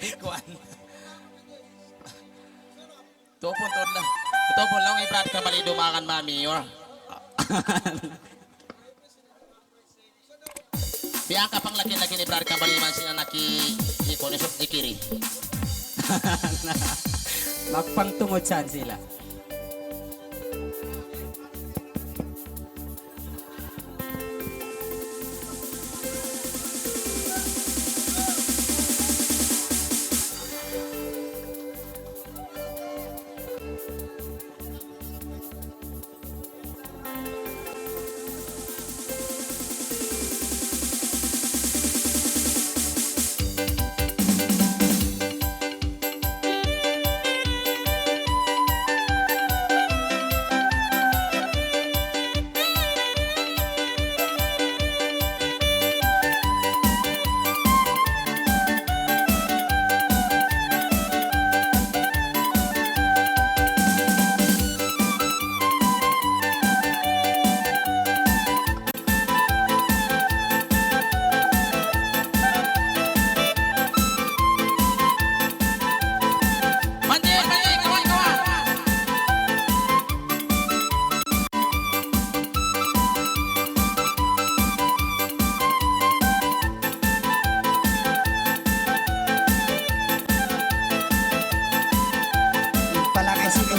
Ikuan. Tupon lang ibrat ka mali dumakan mami or. Biang ka pang laki-laki ni Brad ka mali man sina naki ikon isop di kiri. Magpangtungod saan sila.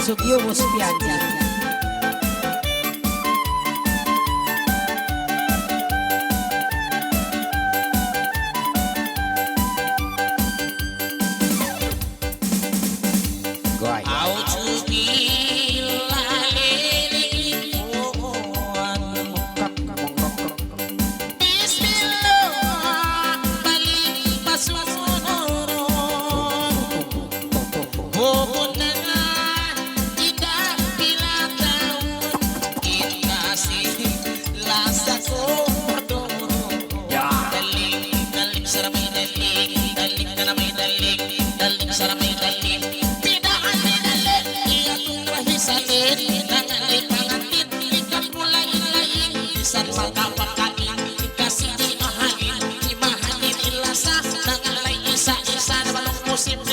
Sugyo mo spianti. Goy.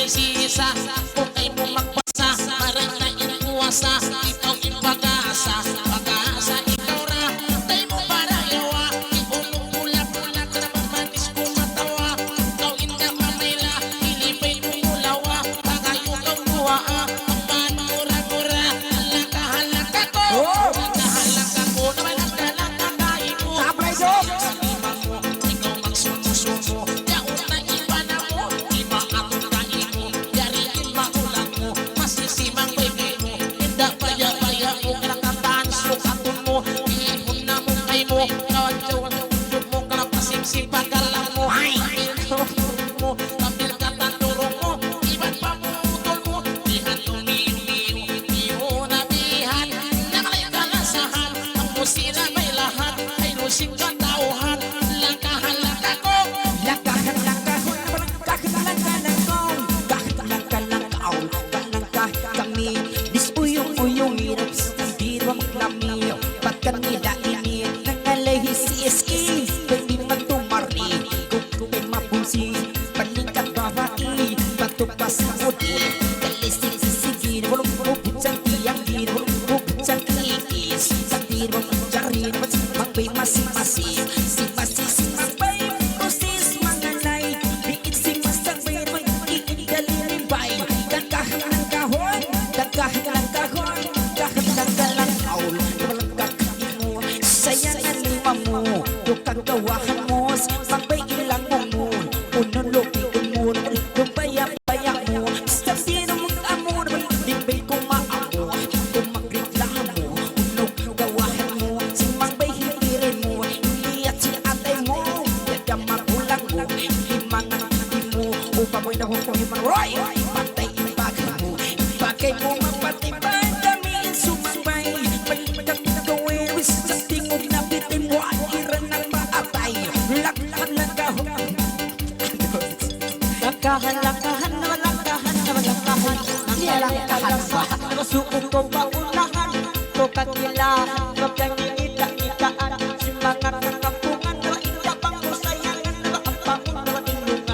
Sisa, kung ay mo magbasa, parang na inuwasa, ikaw ipag-asa, pag-asa ikaw ra, tay mo para yawa, iulong pula-pula, ka naman manis kumatawa, ikaw inda mamayla, ilipay mo mulawa, pagayo kang buwa, ang manura-mura, halaka-halaka ko, halaka-halaka ko, naman ang kalakakain mo, sa lima mo, ikaw magsumo-sumo, yaon na iba na mo, iba ako masisimang baby mo, hindi paya-paya mo, kalakataan sukatun mo, ihipon na mo kay mo, kawadyawan mo, kalapasing-sing pagkalang mo, mo, tapil ka tanturong mo, iban pa mo utol mo, dihan tumiyo na bihan, nakalay ka lasahan, ang musira may lahat, ay lusing katauhan, lakahan-laka ko, Lakahan-laka ko, kakitalang-kalang ko, kakitalang-kalang kaon, kami disuyong-uyong hirap sa dirwang lami pat kanila ini nangalay si SE pwede magtumari kung mapusi paningkat babae patupas na udi kalisig sisigin walong bubutsan tiyang din walong bubutsan kikis sa dirwang jarin magbay masing-masing si magbay kusis manganay biit si masagbay mag-iingalin bay kakahanang kahon kakahanang kahon kakahanang kaul kakahanang mo sayang ang lima mo yung kagawahan mo pagbay ilang mo unong lopi umon yung baya-baya mo sa sino mag-amor di ba'y kumaamo kung magreklamo unong gawahan mo si mangbay hipirin mo hindi at si atay mo yada magulang mo limangan hindi mo upang mo'y nahukong yung roy patay ibagay mo ibagay mo mapatibay damiin sumambay palitan gawin sa tingog na bitin mo akiran ng maatay lakahan-lakahan lakahan na lakahan ang lakahan ba nasukong ko paunahan to kakila kapyang itaan si mga kakampungan na ita pang kusayangan na ang pangun na tinungan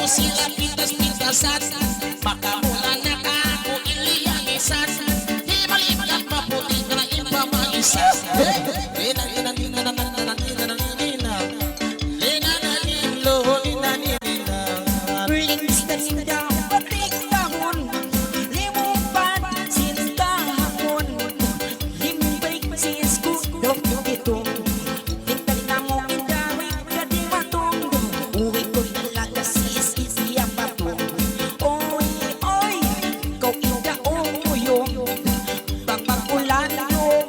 sila pitas-pitasan makamula na ka ako iliyangisan himaligat maputi ka na ipamaisa Lingis na sinda, patik dahon. Limupan, sinda hapon. Limbay, sisku, dok itong. Hintay na mo indawit, kadi matong. Uwi ko talaga sis, siya patong. Oy, oy, kau indaong mo yung. Pagpagulan yung.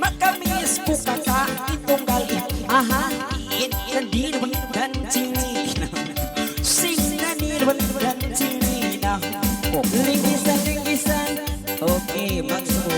Makamis ko kaka itong galit. Aha, hindi naman dancing. Linggisan, linggisan. Okay, Maxwell.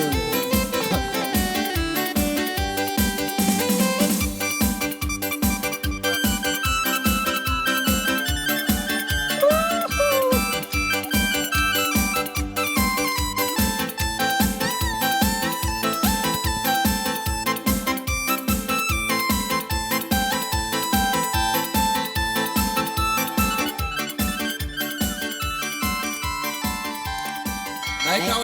Ikaw